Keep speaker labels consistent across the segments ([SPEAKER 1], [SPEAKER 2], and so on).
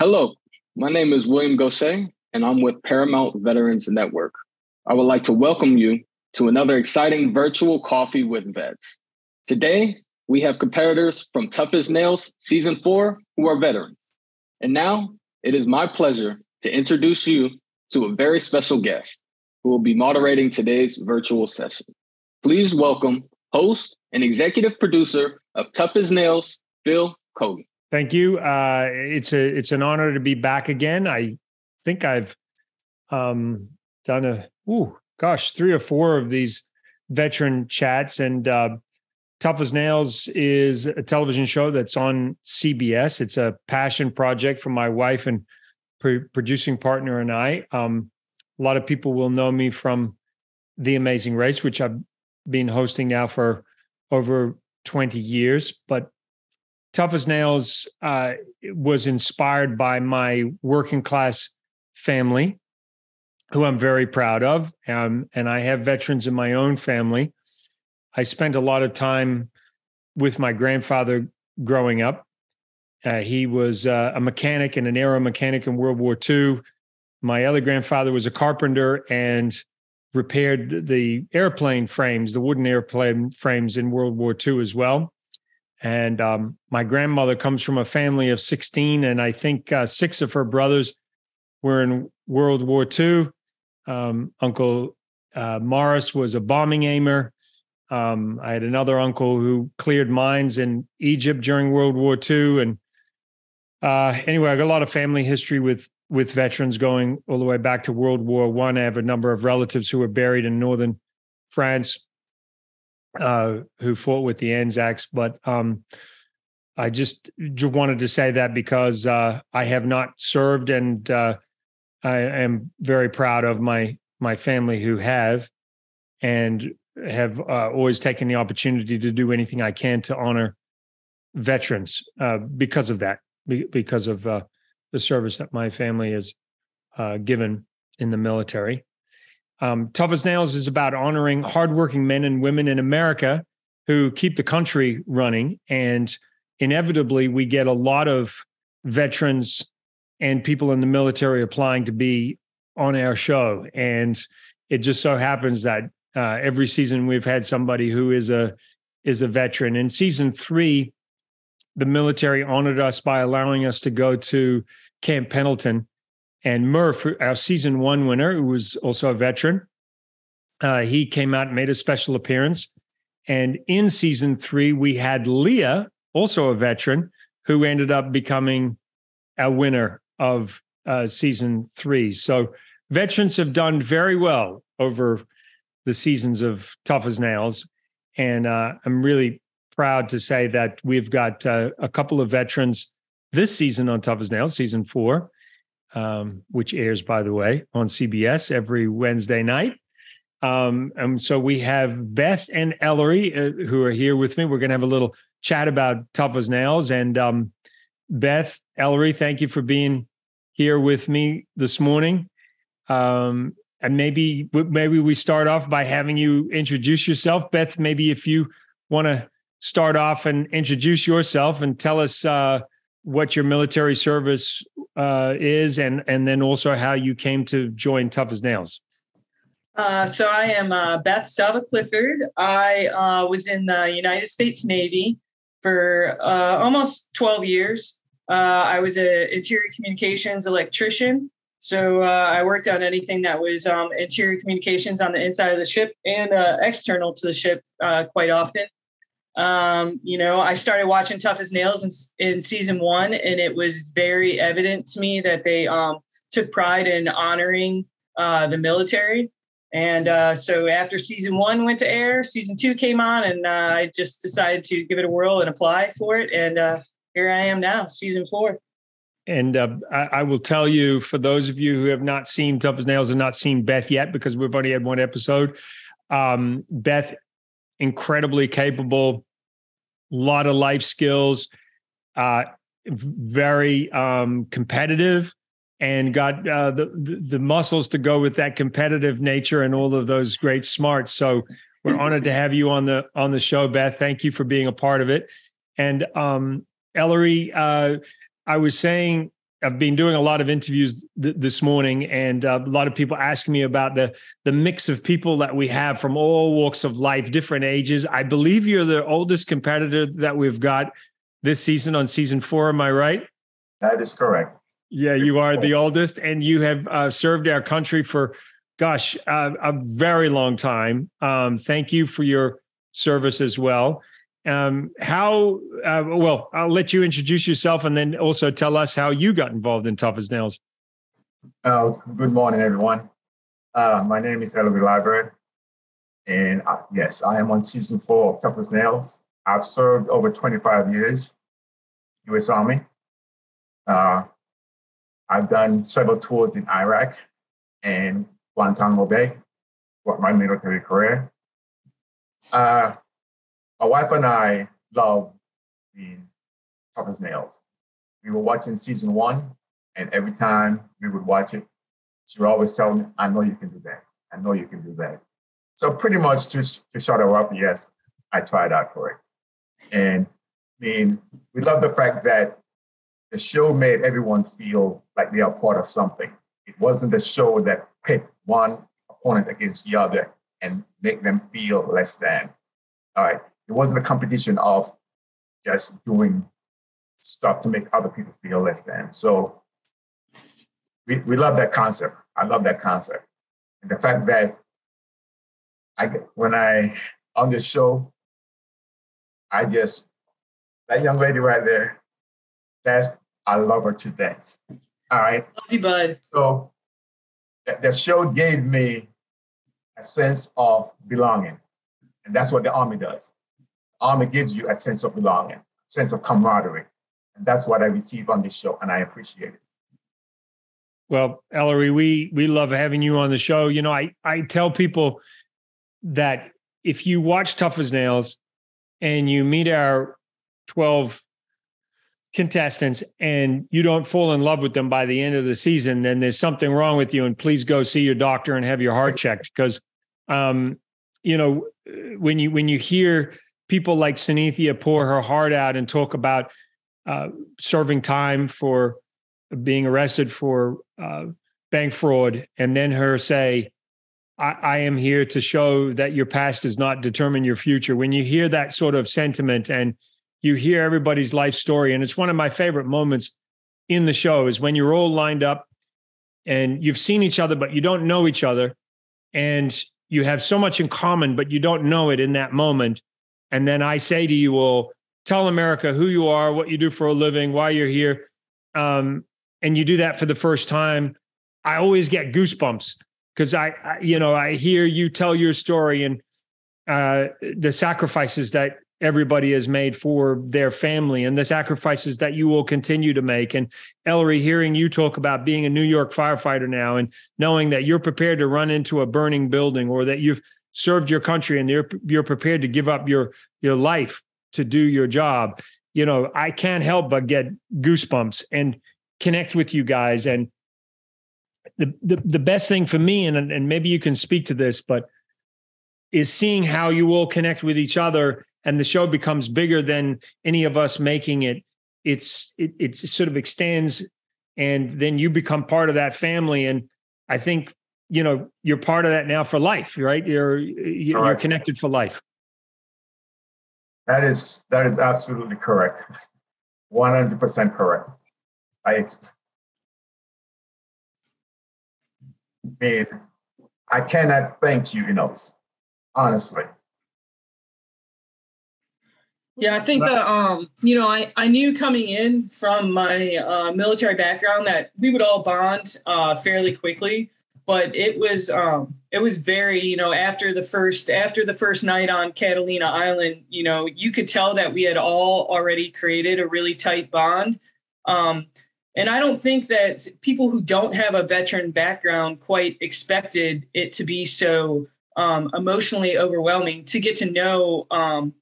[SPEAKER 1] Hello, my name is William Gosset, and I'm with Paramount Veterans Network. I would like to welcome you to another exciting virtual coffee with vets. Today, we have competitors from Tough as Nails Season 4 who are veterans. And now, it is my pleasure to introduce you to a very special guest who will be moderating today's virtual session. Please welcome host and executive producer of Tough as Nails, Phil Keoghan.
[SPEAKER 2] Thank you. It's an honor to be back again. I think I've done 3 or 4 of these veteran chats, and Tough as Nails is a television show that's on CBS. It's a passion project for my wife and producing partner and I. A lot of people will know me from The Amazing Race, which I've been hosting now for over 20 years, but Tough as Nails was inspired by my working class family, who I'm very proud of. And I have veterans in my own family. I spent a lot of time with my grandfather growing up. He was a mechanic and an aero mechanic in World War II. My other grandfather was a carpenter and repaired the airplane frames, the wooden airplane frames in World War II as well. And my grandmother comes from a family of 16, and I think 6 of her brothers were in World War II. Uncle Morris was a bombing aimer. I had another uncle who cleared mines in Egypt during World War II. And anyway, I got a lot of family history with veterans going all the way back to World War I. I have a number of relatives who were buried in northern France, who fought with the Anzacs, but I just wanted to say that because I have not served, and I am very proud of my family who have, and have always taken the opportunity to do anything I can to honor veterans because of that, because of the service that my family has given in the military. Tough as Nails is about honoring hardworking men and women in America who keep the country running. And inevitably, we get a lot of veterans and people in the military applying to be on our show. And it just so happens that every season we've had somebody who is a veteran. In season 3, the military honored us by allowing us to go to Camp Pendleton. And Murph, our season 1 winner, who was also a veteran, he came out and made a special appearance. And in season 3, we had Leah, also a veteran, who ended up becoming a winner of season 3. So veterans have done very well over the seasons of Tough as Nails. And I'm really proud to say that we've got a couple of veterans this season on Tough as Nails, season 4. Which airs, by the way, on CBS every Wednesday night. And so we have Beth and Ellery who are here with me. We're going to have a little chat about Tough as Nails. And Beth, Ellery, thank you for being here with me this morning. And maybe we start off by having you introduce yourself. Beth, maybe if you want to start off and introduce yourself and tell us what your military service is, and then also how you came to join Tough as Nails.
[SPEAKER 3] So I am Beth Salva-Clifford. I was in the United States Navy for almost 12 years. I was an interior communications electrician. So I worked on anything that was interior communications on the inside of the ship and external to the ship quite often. I started watching Tough as Nails in season 1, and it was very evident to me that they took pride in honoring the military. And so after season 1 went to air, season 2 came on, and I just decided to give it a whirl and apply for it. And here I am now, season 4.
[SPEAKER 2] And I will tell you, for those of you who have not seen Tough as Nails and not seen Beth yet, because we've only had 1 episode, Beth, incredibly capable, a lot of life skills, very competitive, and got the muscles to go with that competitive nature and all of those great smarts. So we're honored to have you on the show, Beth. Thank you for being a part of it. And Ellery, I was saying I've been doing a lot of interviews this morning, and a lot of people asking me about the mix of people that we have from all walks of life, different ages. I believe you're the oldest competitor that we've got this season on season 4. Am I right?
[SPEAKER 4] That is correct.
[SPEAKER 2] Yeah, you are the oldest, and you have served our country for, gosh, a very long time. Thank you for your service as well. Well, I'll let you introduce yourself and then also tell us how you got involved in Tough as Nails.
[SPEAKER 4] Good morning, everyone. My name is Ellery Liburd, and yes, I am on season 4 of Tough as Nails. I've served over 25 years, U.S. Army. I've done several tours in Iraq and Guantanamo Bay for my military career. My wife and I love being Tough as Nails. We were watching season 1, and every time we would watch it, she would always tell me, I know you can do that. I know you can do that. So pretty much just to shut her up, yes, I tried out for it. And I mean, we love the fact that the show made everyone feel like they are part of something. It wasn't a show that picked one opponent against the other and make them feel less than. All right. It wasn't a competition of just doing stuff to make other people feel less than. So we love that concept. I love that concept. And the fact that when I on this show, that young lady right there, I love her to death. All right.
[SPEAKER 3] Love you, bud.
[SPEAKER 4] So the show gave me a sense of belonging. And that's what the Army does. Army gives you a sense of belonging, a sense of camaraderie. And that's what I receive on this show, and I appreciate it.
[SPEAKER 2] Well, Ellery, we love having you on the show. You know, I tell people that if you watch Tough as Nails and you meet our 12 contestants and you don't fall in love with them by the end of the season, then there's something wrong with you, and please go see your doctor and have your heart checked. Because, you know, when you hear people like Sanithia pour her heart out and talk about serving time for being arrested for bank fraud, and then her say, I am here to show that your past does not determine your future. When you hear that sort of sentiment and you hear everybody's life story, and it's one of my favorite moments in the show is when you're all lined up and you've seen each other, but you don't know each other, and you have so much in common, but you don't know it in that moment. And then I say to you, well, tell America who you are, what you do for a living, why you're here. And you do that for the first time. I always get goosebumps because I hear you tell your story and the sacrifices that everybody has made for their family and the sacrifices that you will continue to make. And Ellery, hearing you talk about being a New York firefighter now and knowing that you're prepared to run into a burning building, or that you've served your country and you're prepared to give up your life to do your job. You know, I can't help but get goosebumps and connect with you guys. And the best thing for me, and maybe you can speak to this, but is seeing how you all connect with each other, and the show becomes bigger than any of us making it. It sort of extends, and then you become part of that family. And I think, you know, you're part of that now for life, right? You're connected for life.
[SPEAKER 4] That is absolutely correct. 100% correct. I mean, I cannot thank you enough, honestly.
[SPEAKER 3] Yeah, I think that, you know, I knew coming in from my military background that we would all bond fairly quickly, but it was very, you know, after the first night on Catalina Island, you know, you could tell that we had all already created a really tight bond. And I don't think that people who don't have a veteran background quite expected it to be so emotionally overwhelming to get to know,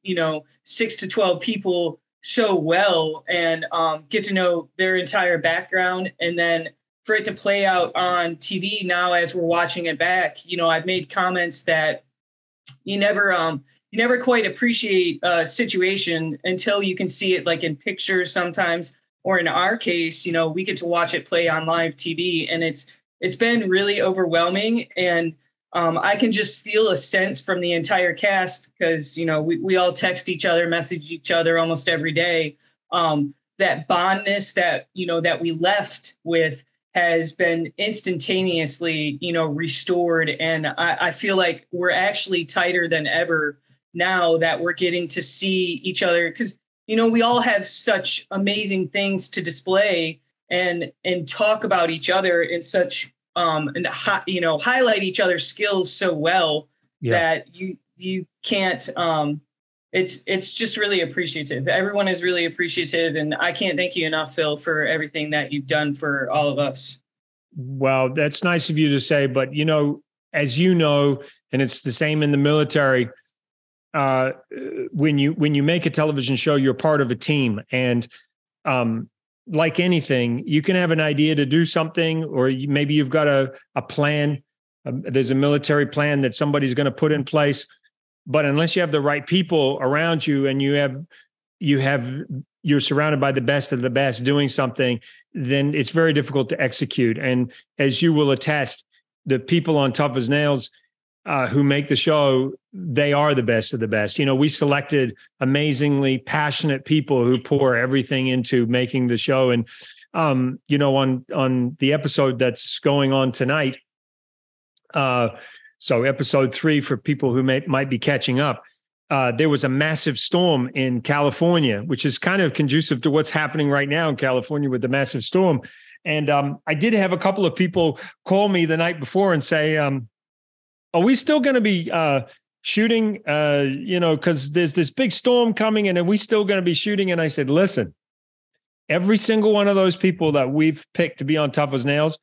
[SPEAKER 3] you know, 6 to 12 people so well and get to know their entire background. And then for it to play out on TV now, as we're watching it back, you know, I've made comments that you never quite appreciate a situation until you can see it like in pictures sometimes, or in our case, we get to watch it play on live TV, and it's been really overwhelming. And I can just feel a sense from the entire cast, because, we all text each other, message each other almost every day. That bondness that we left with has been instantaneously, restored. And I feel like we're actually tighter than ever now that we're getting to see each other, because, we all have such amazing things to display and talk about each other in such, highlight each other's skills so well that you can't, it's just really appreciative. Everyone is really appreciative. And I can't thank you enough, Phil, for everything that you've done for all of us.
[SPEAKER 2] Well, that's nice of you to say, but as you know, and it's the same in the military, when you make a television show, you're part of a team. And like anything, you can have an idea to do something, or maybe you've got a plan. There's a military plan that somebody's going to put in place. But unless you have the right people around you, and you're surrounded by the best of the best doing something, then it's very difficult to execute. And as you will attest, the people on Tough as Nails who make the show, they are the best of the best. We selected amazingly passionate people who pour everything into making the show. And, on the episode that's going on tonight, so episode 3 for people who might be catching up, there was a massive storm in California, which is kind of conducive to what's happening right now in California with the massive storm. And I did have a couple of people call me the night before and say, are we still going to be shooting, because there's this big storm coming, and are we still going to be shooting? And I said, listen, every single one of those people that we've picked to be on Tough as Nails,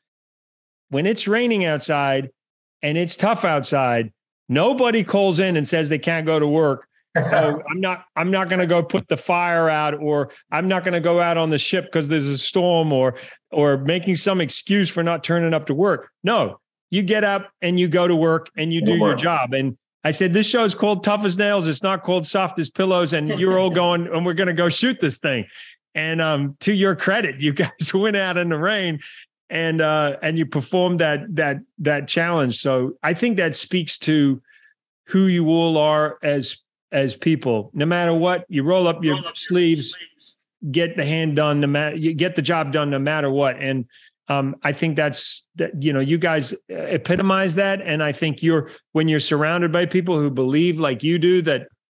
[SPEAKER 2] when it's raining outside and it's tough outside, nobody calls in and says they can't go to work. Oh, I'm not going to go put the fire out, or I'm not going to go out on the ship because there's a storm, or making some excuse for not turning up to work. No, you get up and you go to work and you do your job. And I said, this show is called Tough as Nails. It's not called Soft as Pillows. And you're all going, and we're going to go shoot this thing. And to your credit, you guys went out in the rain and you performed that challenge. So I think that speaks to who you all are as people. No matter what, you roll up your sleeves, get you get the job done no matter what. And I think you guys epitomize that. And I think when you're surrounded by people who believe like you do,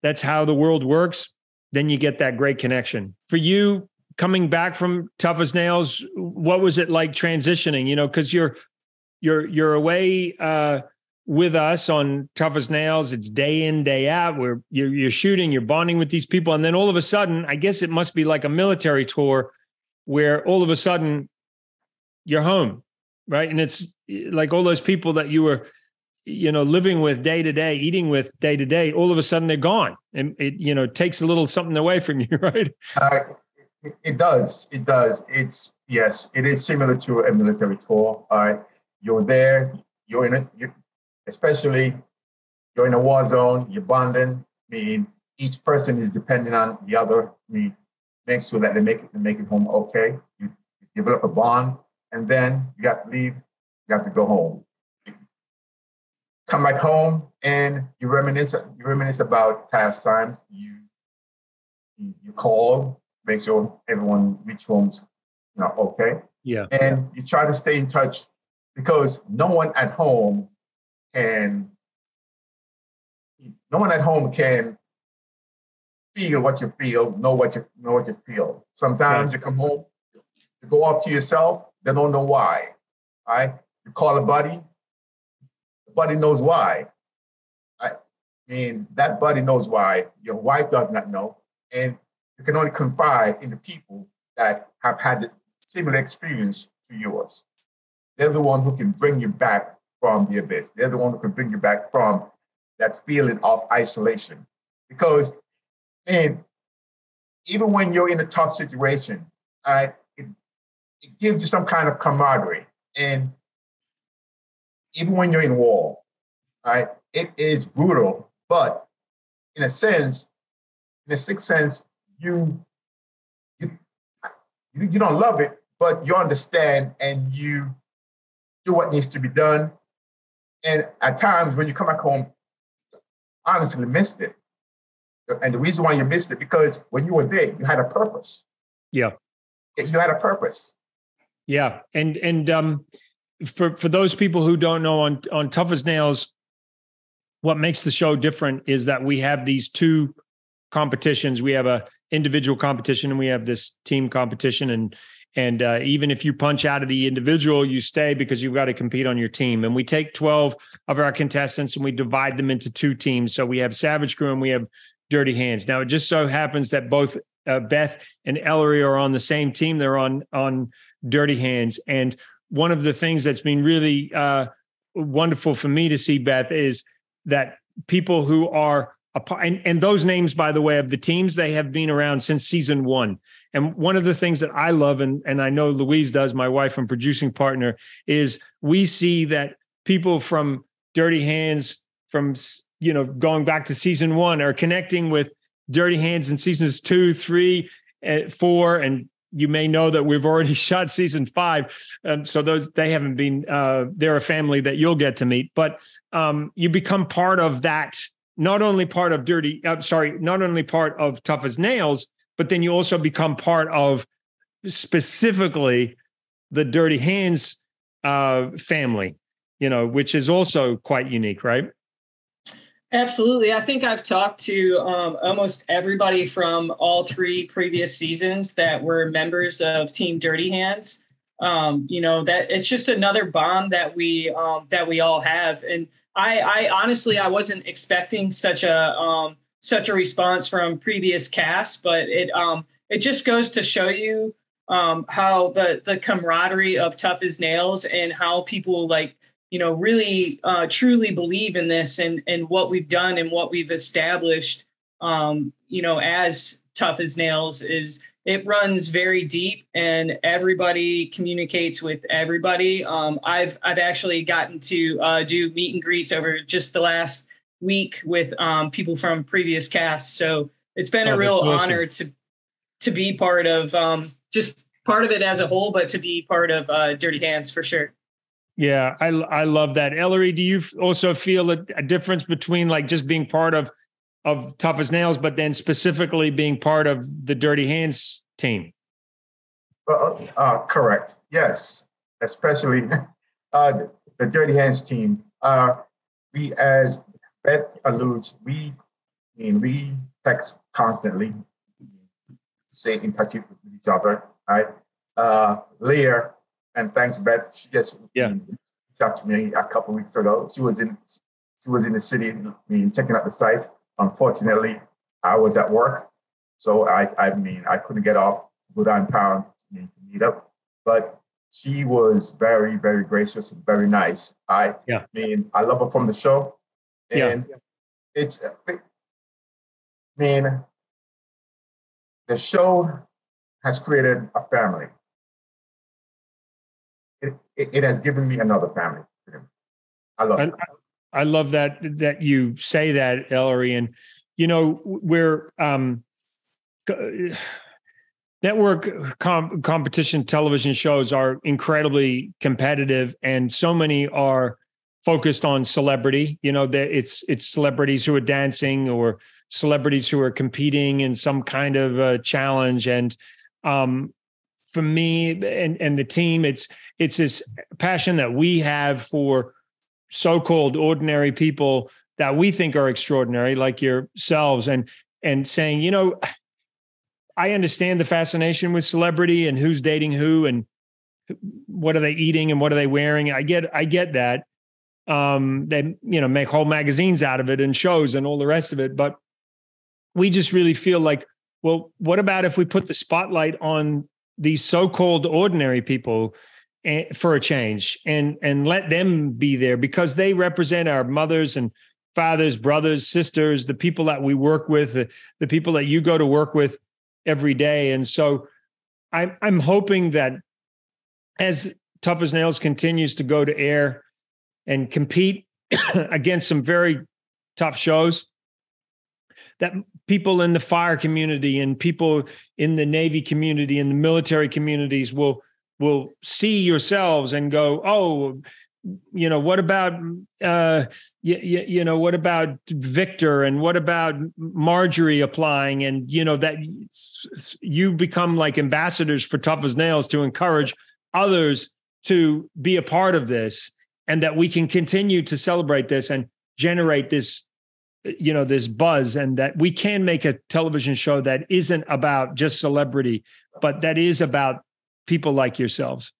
[SPEAKER 2] that's how the world works, then you get that great connection. For you, coming back from Tough as Nails, what was it like transitioning? Because you're away with us on Tough as Nails. It's day in, day out, where you're shooting, you're bonding with these people. And then all of a sudden, I guess it must be like a military tour where all of a sudden you're home, right? And it's like all those people that you were, living with day to day, eating with day to day, all of a sudden they're gone. And it takes a little something away from you, right?
[SPEAKER 4] It does. It does. It is similar to a military tour. All right. You're there, you're in it, especially you're in a war zone, you're bonding. I mean, each person is depending on the other. Make sure that they make it home okay. You develop a bond, and then you got to leave, you have to go home. Come back home and you reminisce about past times. You call, make sure everyone reach homes okay.
[SPEAKER 2] Yeah.
[SPEAKER 4] And you try to stay in touch, because no one at home can feel what you feel, know what you feel. Sometimes you come home, you go off to yourself, they don't know why. All right? You call a buddy, the buddy knows why. I mean, that buddy knows why. Your wife does not know. And you can only confide in the people that have had the similar experience to yours. They're the one who can bring you back from the abyss. They're the one who can bring you back from that feeling of isolation. Because, man, even when you're in a tough situation, it gives you some kind of camaraderie. And even when you're in war, it is brutal. But in a sixth sense, you You don't love it, but you understand and you do what needs to be done. And at times when you come back home, I honestly missed it. And the reason why you missed it, because when you were there, you had a purpose.
[SPEAKER 2] Yeah.
[SPEAKER 4] You had a purpose.
[SPEAKER 2] Yeah. And for those people who don't know, on Tough as Nails, what makes the show different is that we have these two competitions. We have a individual competition and we have this team competition. And even if you punch out of the individual, you stay because you've got to compete on your team. And we take 12 of our contestants and we divide them into two teams. So we have Savage Crew and we have Dirty Hands. Now, it just so happens that both Beth and Ellery are on the same team. They're on Dirty Hands. And one of the things that's been really wonderful for me to see, Beth, is that people who are and those names, by the way, of the teams, they have been around since season 1. And one of the things that I love, and I know Louise does, my wife and producing partner, is we see that people from Dirty Hands, from going back to season 1, are connecting with Dirty Hands in seasons 2, 3, 4, and you may know that we've already shot season 5. So they haven't been. They're a family that you'll get to meet, but you become part of that. Not only part of not only part of Tough as Nails, but then you also become part of specifically the Dirty Hands family, which is also quite unique, right?
[SPEAKER 3] Absolutely. I think I've talked to almost everybody from all 3 previous seasons that were members of Team Dirty Hands. That it's just another bond that we all have. And I honestly, I wasn't expecting such a response from previous casts, but it just goes to show you how the camaraderie of Tough as Nails and how people really truly believe in this and what we've done and what we've established, as Tough as Nails is. It runs very deep and everybody communicates with everybody. I've actually gotten to do meet and greets over just the last week with people from previous casts. So it's been a real honor to be part of just part of it as a whole, but to be part of Dirty Hands for sure.
[SPEAKER 2] Yeah, I love that. Ellery, do you also feel a difference between just being part of Tough as Nails, but then specifically being part of the Dirty Hands team?
[SPEAKER 4] Correct. Yes, especially the Dirty Hands team. We, as Beth alludes, we text constantly, stay in touch with each other. Right? Leah, and thanks, Beth. She just reached out to me a couple of weeks ago. She was in the city, checking out the sites. Unfortunately, I was at work, so I couldn't get off, go downtown to meet up. But she was very, very gracious and very nice. I love her from the show, and the show has created a family. It has given me another family. I love it.
[SPEAKER 2] I love that you say that, Ellery. And, we're network competition television shows are incredibly competitive, and so many are focused on celebrity. It's celebrities who are dancing or celebrities who are competing in some kind of a challenge. And for me and the team, it's this passion that we have for so-called ordinary people that we think are extraordinary, like yourselves, and saying, I understand the fascination with celebrity and who's dating who and what are they eating and what are they wearing. I get that. They, make whole magazines out of it and shows and all the rest of it. But we just really feel like, well, what about if we put the spotlight on these so-called ordinary people for a change and let them be there, because they represent our mothers and fathers, brothers, sisters, the people that we work with, the people that you go to work with every day. And so I'm hoping that as Tough as Nails continues to go to air and compete against some very tough shows, that people in the fire community and people in the Navy community and the military communities will see yourselves and go, oh, what about, what about Victor, and what about Marjorie applying? And, that you become like ambassadors for Tough as Nails to encourage others to be a part of this, and that we can continue to celebrate this and generate this, this buzz, and that we can make a television show that isn't about just celebrity, but that is about people like yourselves.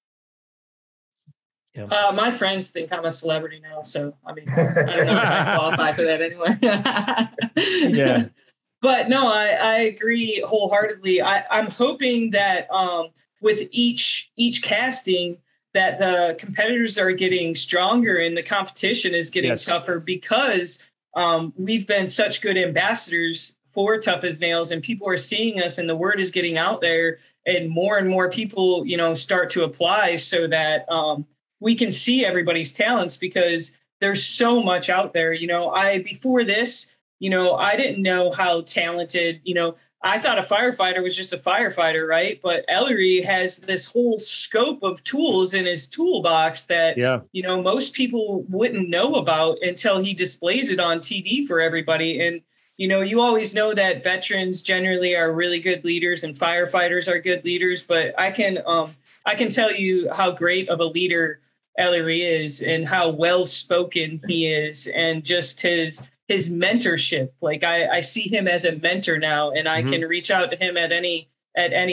[SPEAKER 2] Yeah.
[SPEAKER 3] My friends think I'm a celebrity now, so I don't know if I qualify for that anyway.
[SPEAKER 2] Yeah.
[SPEAKER 3] But no, I agree wholeheartedly. I'm hoping that with each casting, that the competitors are getting stronger and the competition is getting tougher, because we've been such good ambassadors for Tough as Nails, and people are seeing us, and the word is getting out there, and more people, start to apply, so that we can see everybody's talents, because there's so much out there. Before this, I didn't know how talented, I thought a firefighter was just a firefighter, right? But Ellery has this whole scope of tools in his toolbox that, most people wouldn't know about until he displays it on TV for everybody. And, you always know that veterans generally are really good leaders and firefighters are good leaders, but I can tell you how great of a leader Ellery is, and how well-spoken he is, and just his mentorship. Like I see him as a mentor now, and I can reach out to him at any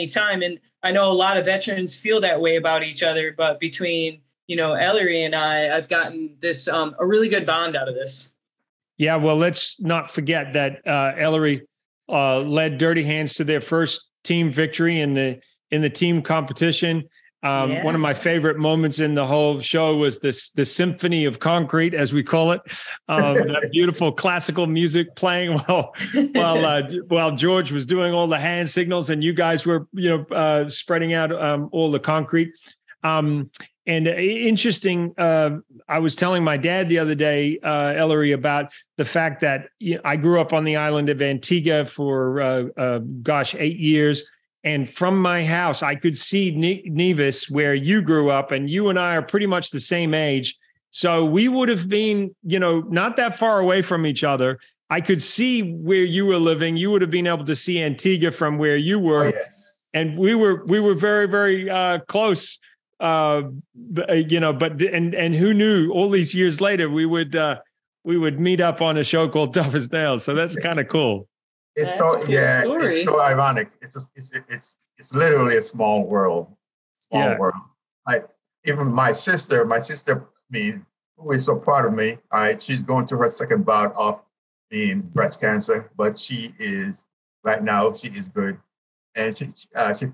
[SPEAKER 3] time. And I know a lot of veterans feel that way about each other, but between, Ellery and I've gotten this, a really good bond out of this.
[SPEAKER 2] Yeah. Well, let's not forget that Ellery led Dirty Hands to their first team victory in the team competition. One of my favorite moments in the whole show was the symphony of concrete, as we call it, that beautiful classical music playing while George was doing all the hand signals and you guys were, spreading out all the concrete. And interesting, I was telling my dad the other day, Ellery, about the fact that I grew up on the island of Antigua for, 8 years. And from my house, I could see Nevis, where you grew up, and you and I are pretty much the same age. So we would have been, not that far away from each other. I could see where you were living. You would have been able to see Antigua from where you were. Oh, yes. And we were very, very close. But who knew all these years later we would meet up on a show called Tough as Nails. So that's kind of cool.
[SPEAKER 4] It's it's so ironic. It's literally a small world. World. Like even my sister, who is so proud of me. All right, she's going through her second bout of being breast cancer, but she is good. And she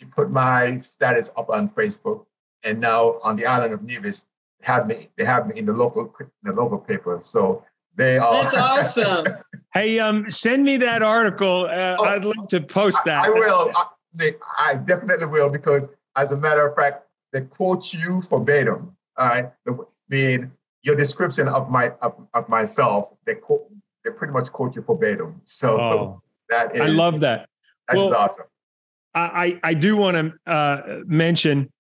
[SPEAKER 4] put my status up on Facebook, and now on the island of Nevis, they have me in the local paper. So they are.
[SPEAKER 3] That's awesome.
[SPEAKER 2] Hey, send me that article. I'd love to post that.
[SPEAKER 4] I will. I definitely will, because as a matter of fact, they quote you verbatim. All right, your description of myself, they pretty much quote you verbatim. So that is.
[SPEAKER 2] I love that.
[SPEAKER 4] That's awesome.
[SPEAKER 2] I do want to mention,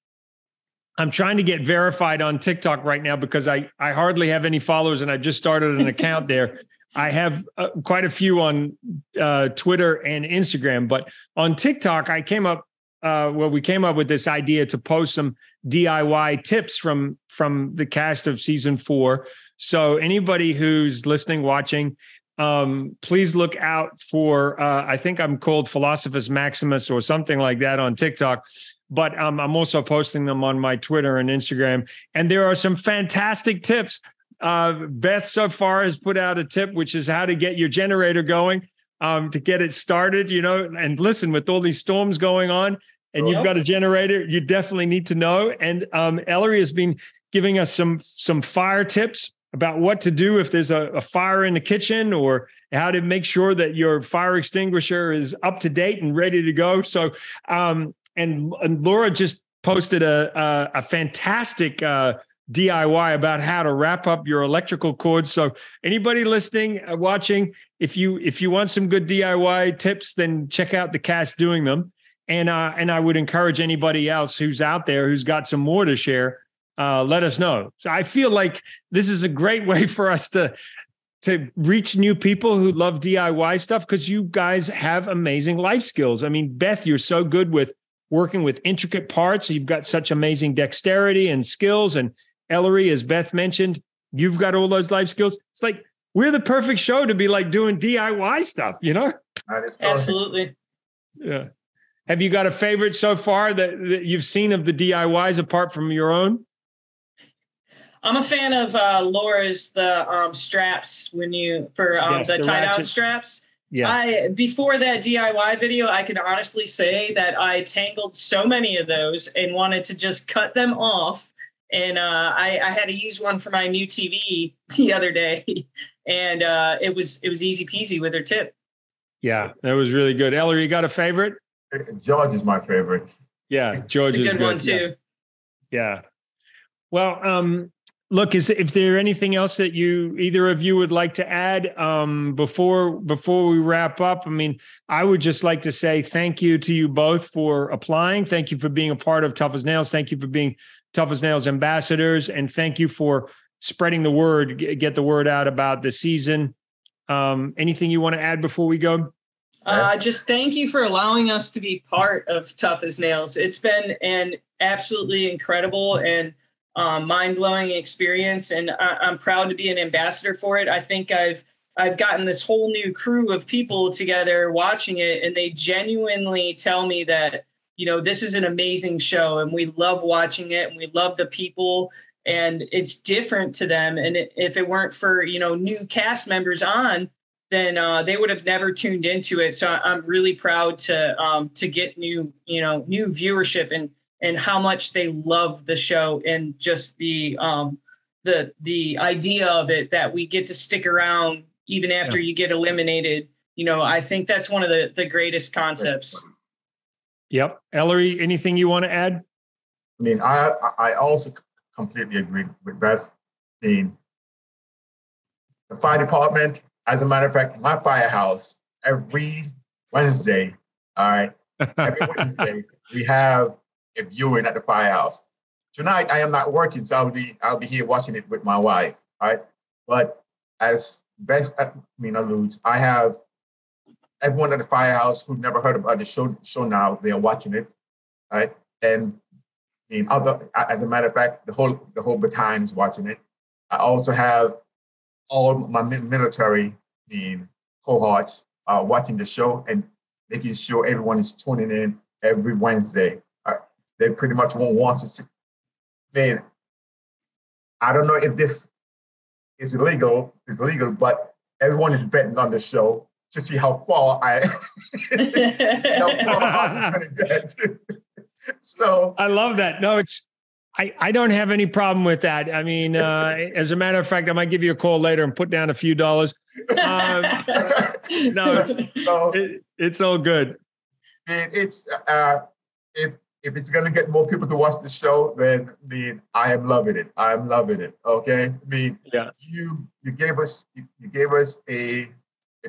[SPEAKER 2] I'm trying to get verified on TikTok right now because I hardly have any followers, and I just started an account there. I have quite a few on Twitter and Instagram, but on TikTok, we came up with this idea to post some DIY tips from the cast of season 4. So anybody who's listening, watching, please look out for, I think I'm called Philosophus Maximus or something like that on TikTok, but I'm also posting them on my Twitter and Instagram. And there are some fantastic tips. Beth so far has put out a tip, which is how to get your generator going, to get it started, and listen, with all these storms going on and you've got a generator, you definitely need to know. And Ellery has been giving us some fire tips about what to do if there's a fire in the kitchen, or how to make sure that your fire extinguisher is up to date and ready to go. So, and Laura just posted a fantastic DIY about how to wrap up your electrical cords. So anybody listening, watching, if you want some good DIY tips, then check out the cast doing them. And I would encourage anybody else who's out there who's got some more to share, let us know. So I feel like this is a great way for us to reach new people who love DIY stuff, because you guys have amazing life skills. I mean, Beth, you're so good with working with intricate parts. You've got such amazing dexterity and skills. And Ellery, as Beth mentioned, you've got all those life skills. It's like, we're the perfect show to be like doing DIY stuff, you know?
[SPEAKER 3] Absolutely.
[SPEAKER 2] Yeah. Have you got a favorite so far that you've seen of the DIYs apart from your own?
[SPEAKER 3] I'm a fan of Laura's, the straps the tie-down straps.
[SPEAKER 2] Yeah.
[SPEAKER 3] Before that DIY video, I can honestly say that I tangled so many of those and wanted to just cut them off. And I had to use one for my new TV the other day, and it was easy peasy with her tip.
[SPEAKER 2] Yeah, that was really good. Ellery, you got a favorite?
[SPEAKER 4] George is my favorite.
[SPEAKER 2] Yeah, George is good.
[SPEAKER 3] One too.
[SPEAKER 2] Yeah. Well, look, is there anything else that either of you would like to add before we wrap up? I mean, I would just like to say thank you to you both for applying. Thank you for being a part of Tough as Nails. Thank you for being Tough as Nails ambassadors, and thank you for spreading the word, get the word out about the season. Anything you want to add before we go?
[SPEAKER 3] Just thank you for allowing us to be part of Tough as Nails. It's been an absolutely incredible and mind-blowing experience, and I'm proud to be an ambassador for it. I think I've gotten this whole new crew of people together watching it, and they genuinely tell me that, you know, this is an amazing show and we love watching it and we love the people, and it's different to them. And if it weren't for, you know, new cast members on, then they would have never tuned into it. So I'm really proud to get new viewership and how much they love the show, and just the idea of it, that we get to stick around even after you get eliminated. You know, I think that's one of the greatest concepts.
[SPEAKER 2] Yep. Ellery, anything you want to add?
[SPEAKER 4] I mean, I also completely agree with Beth. I mean, the fire department, as a matter of fact, my firehouse, every Wednesday, all right, every Wednesday, we have a viewing at the firehouse. Tonight, I am not working, so I'll be here watching it with my wife, all right? But as Beth alludes, I have everyone at the firehouse who never heard about the show now, they are watching it, right? And I mean, as a matter of fact, the whole battalion is watching it. I also have all my military cohorts watching the show and making sure everyone is tuning in every Wednesday. They pretty much won't want to see. Man, I don't know if this is illegal, but everyone is betting on the show to see how far I'm going to get. So
[SPEAKER 2] I love that. No, I don't have any problem with that. I mean, as a matter of fact, I might give you a call later and put down a few dollars. No, it's all good.
[SPEAKER 4] And it's if it's going to get more people to watch the show, then I am loving it. I'm loving it. Okay. I mean,
[SPEAKER 2] yeah.
[SPEAKER 4] You gave us a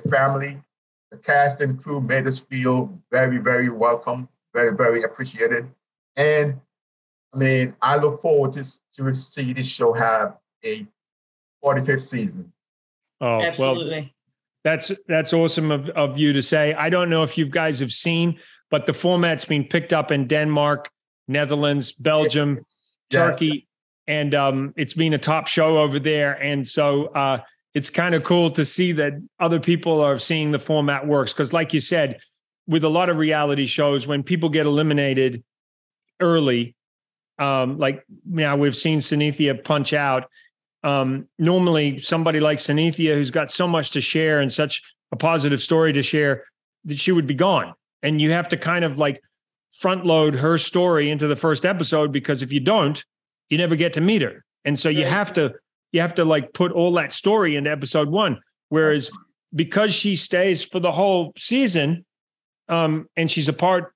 [SPEAKER 4] family. The cast and crew made us feel very, very welcome, very, very appreciated. And I mean, I look forward to see this show have a 45th season.
[SPEAKER 2] Oh,
[SPEAKER 3] absolutely.
[SPEAKER 2] Well, that's awesome of you to say. I don't know if you guys have seen, but the format's been picked up in Denmark, Netherlands, Belgium,
[SPEAKER 4] yes.
[SPEAKER 2] Turkey, and it's been a top show over there. And so it's kind of cool to see that other people are seeing the format works. Because like you said, with a lot of reality shows, when people get eliminated early, like now we've seen Sanithia punch out. Normally somebody like Sanithia, who's got so much to share and such a positive story to share, that she would be gone. And you have to kind of like front load her story into the first episode, because if you don't, you never get to meet her. And so you have to like put all that story into episode one. Whereas because she stays for the whole season, and she's a part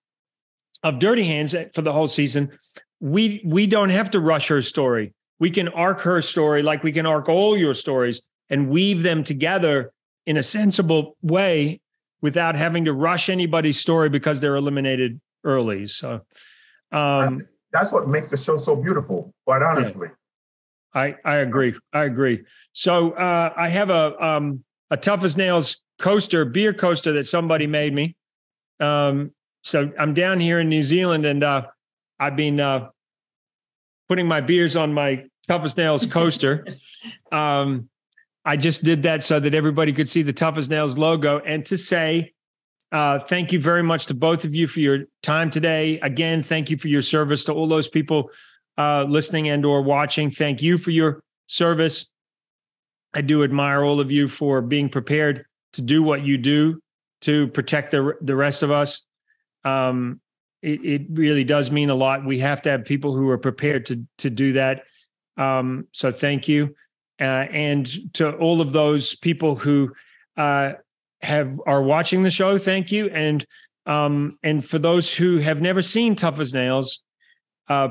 [SPEAKER 2] of Dirty Hands for the whole season, we don't have to rush her story. we can arc her story like we can arc all your stories and weave them together in a sensible way without having to rush anybody's story because they're eliminated early. So
[SPEAKER 4] that's what makes the show so beautiful, quite honestly.
[SPEAKER 2] Yeah. I agree. So I have a Tough as Nails beer coaster that somebody made me. So I'm down here in New Zealand, and I've been putting my beers on my Tough as Nails coaster. I just did that so that everybody could see the Tough as Nails logo, and to say thank you very much to both of you for your time today. Again, thank you for your service to all those people listening and or watching. Thank you for your service. I do admire all of you for being prepared to do what you do to protect the rest of us. It really does mean a lot. We have to have people who are prepared to do that. So thank you. And to all of those people who are watching the show, thank you. And for those who have never seen Tough as Nails,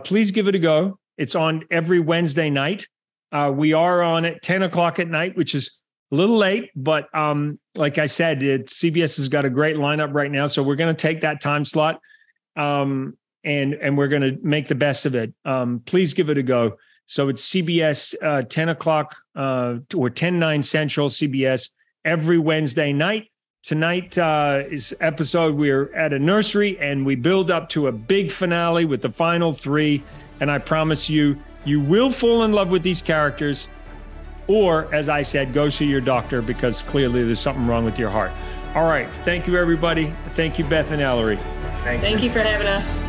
[SPEAKER 2] please give it a go. It's on every Wednesday night. We are on at 10 o'clock at night, which is a little late, but like I said, CBS has got a great lineup right now. So we're going to take that time slot and we're going to make the best of it. Please give it a go. So it's CBS 10 o'clock or 10/9 Central CBS every Wednesday night. Tonight is episode. We're at a nursery and we build up to a big finale with the final 3. And I promise you, you will fall in love with these characters. Or, as I said, go see your doctor because clearly there's something wrong with your heart. All right. Thank you, everybody. Thank you, Beth and Ellery.
[SPEAKER 3] Thank you for having us.